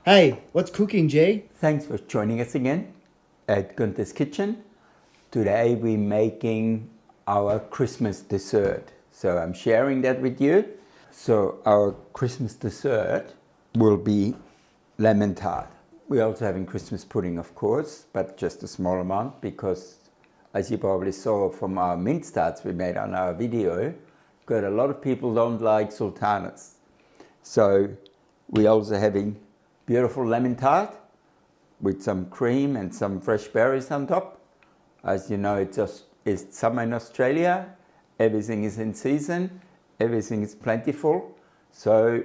Hey, what's cooking, Jay? Thanks for joining us again at Gunter's Kitchen. Today we're making our Christmas dessert. So I'm sharing that with you. So our Christmas dessert will be lemon tart. We're also having Christmas pudding, of course, but just a small amount because, as you probably saw from our mint tarts we made on our video, got a lot of people don't like sultanas. So we're also having beautiful lemon tart with some cream and some fresh berries on top. As you know, it's summer in Australia. Everything is in season. Everything is plentiful. So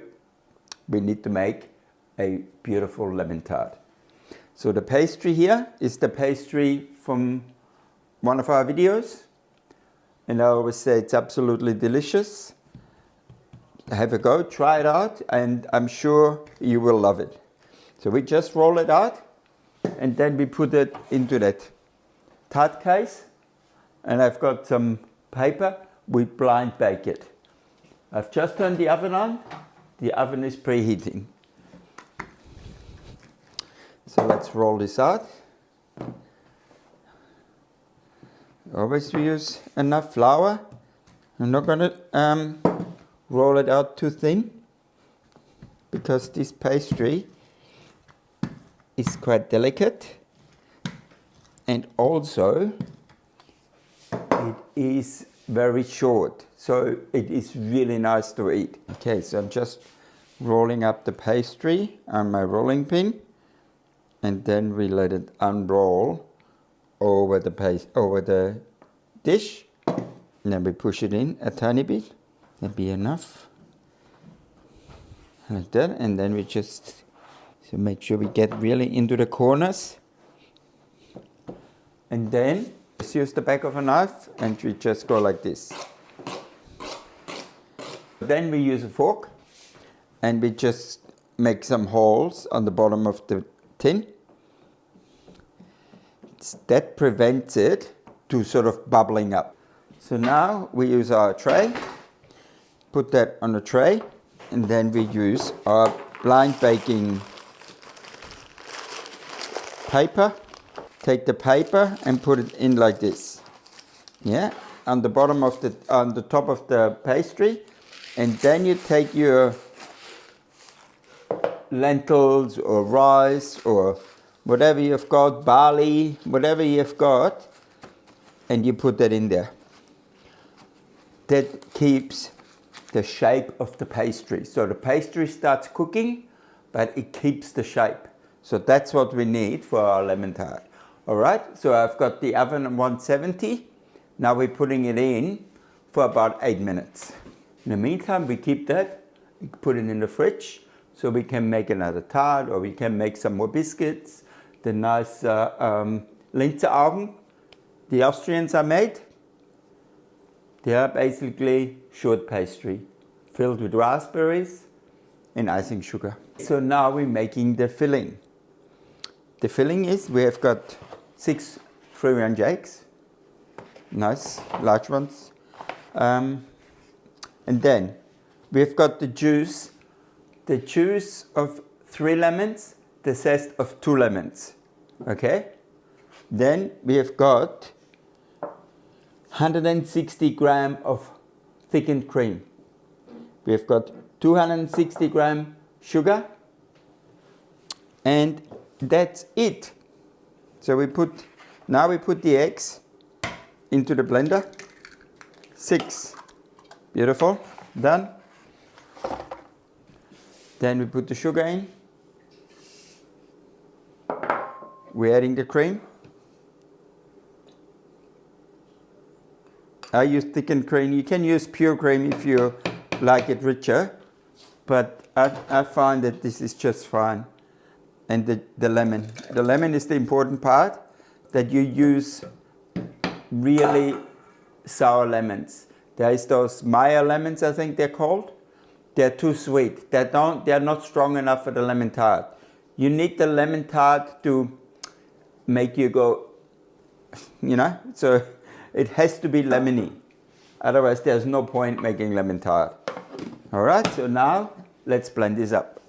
we need to make a beautiful lemon tart. So the pastry here is the pastry from one of our videos. And I always say it's absolutely delicious. Have a go, try it out, and I'm sure you will love it. So we just roll it out and then we put it into that tart case, and I've got some paper. We blind bake it. I've just turned the oven on. The oven is preheating. So let's roll this out. Always use enough flour. I'm not going to roll it out too thin because this pastry is quite delicate, and also it is very short, so it is really nice to eat. Okay, so I'm just rolling up the pastry on my rolling pin, and then we let it unroll over the dish, and then we push it in a tiny bit. That'd be enough, like that, and then we just make sure we get really into the corners, and then just use the back of a knife and we just go like this. Then we use a fork and we just make some holes on the bottom of the tin. That prevents it to sort of bubbling up. So now we use our tray, put that on a tray, and then we use our blind baking paper. Take the paper and put it in like this. Yeah, on the top of the pastry, and then you take your lentils or rice or whatever you've got, barley, whatever you've got, and you put that in there. That keeps the shape of the pastry. So the pastry starts cooking, but it keeps the shape. So that's what we need for our lemon tart. All right, so I've got the oven at 170. Now we're putting it in for about 8 minutes. In the meantime, we keep that, put it in the fridge, so we can make another tart, or we can make some more biscuits. The nice Linzeraugen, the Austrians are made. They are basically short pastry filled with raspberries and icing sugar. So now we're making the filling. The filling is, we have got 6 free-range eggs, nice large ones, and then we've got the juice of 3 lemons, the zest of 2 lemons. Okay, then we have got 160 grams of thickened cream. We have got 260 grams sugar, and that's it. So now we put the eggs into the blender. 6. Beautiful. Done. Then we put the sugar in. We're adding the cream. I use thickened cream. You can use pure cream if you like it richer, but I find that this is just fine. And the lemon. The lemon is the important part, that you use really sour lemons. There is those Meyer lemons, I think they're called. They're too sweet. They're not strong enough for the lemon tart. You need the lemon tart to make you go, so it has to be lemony. Otherwise there's no point making lemon tart. All right, so now let's blend this up.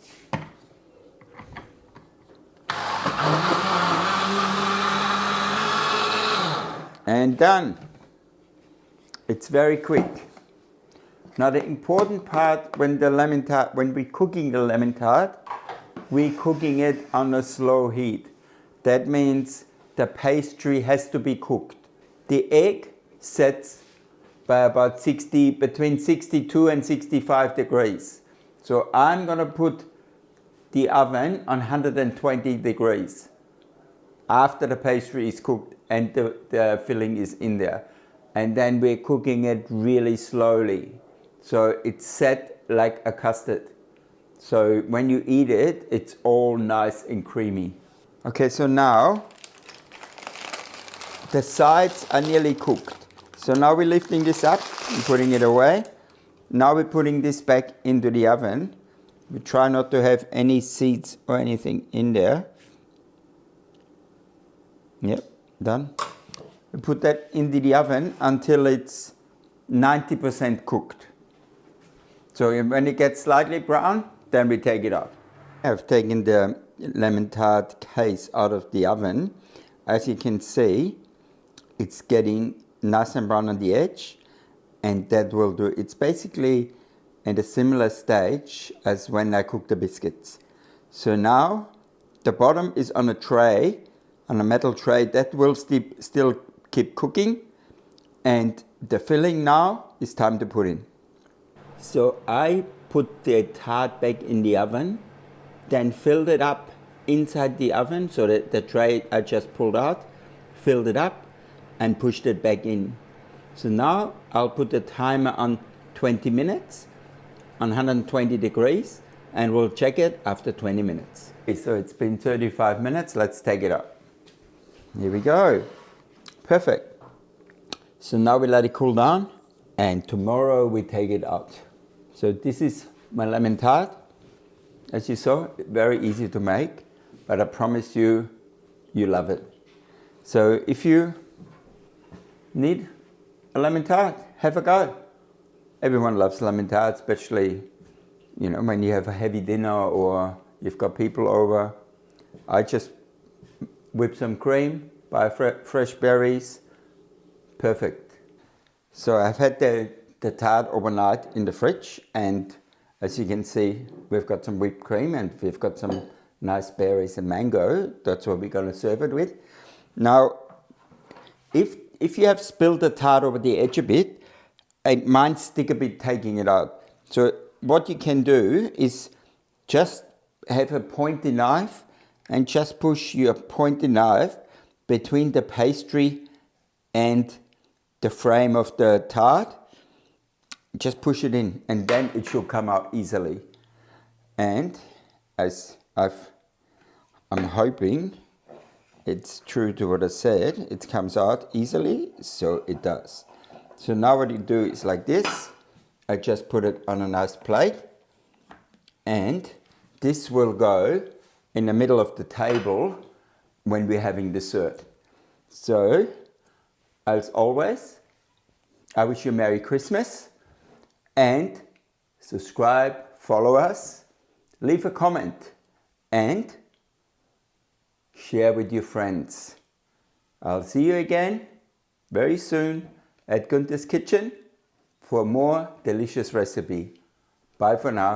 And done. It's very quick. Now the important part when we're cooking the lemon tart, we're cooking it on a slow heat. That means the pastry has to be cooked. The egg sets by about between 62 and 65 degrees. So I'm gonna put the oven on 120 degrees after the pastry is cooked and the filling is in there. And then we're cooking it really slowly. So it's set like a custard. So when you eat it, it's all nice and creamy. Okay, so now the sides are nearly cooked. So now we're lifting this up and putting it away. Now we're putting this back into the oven. We try not to have any seeds or anything in there. Yep, done. We put that into the oven until it's 90% cooked. So when it gets slightly brown, then we take it out. I've taken the lemon tart case out of the oven. As you can see, it's getting nice and brown on the edge, and that will do. It's basically at a similar stage as when I cook the biscuits. So now the bottom is on a tray, on a metal tray that will still keep cooking, and the filling now is time to put in. So I put the tart back in the oven, then filled it up inside the oven, so that the tray I just pulled out, filled it up and pushed it back in. So now I'll put the timer on 20 minutes on 120 degrees, and we'll check it after 20 minutes. Okay, so it's been 35 minutes, let's take it out. Here we go. Perfect. So now we let it cool down, and tomorrow we take it out. So this is my lemon tart. As you saw, very easy to make, but I promise you, you love it. So if you need a lemon tart, have a go. Everyone loves lemon tart, especially when you have a heavy dinner or you've got people over. I just whip some cream, buy fresh berries. Perfect. So I've had the tart overnight in the fridge, and as you can see, we've got some whipped cream and we've got some nice berries and mango. That's what we're going to serve it with. Now, if you have spilled the tart over the edge a bit, it might stick a bit taking it out. So what you can do is just have a pointy knife and just push your pointy knife between the pastry and the frame of the tart. Just push it in, and then it should come out easily. And as I'm hoping it's true to what I said, it comes out easily, so it does. So now what you do is like this. I just put it on a nice plate, and this will go in the middle of the table when we're having dessert. So, as always, I wish you a Merry Christmas, and subscribe, follow us, leave a comment, and share with your friends. I'll see you again very soon at Gunter's Kitchen for more delicious recipe. Bye for now.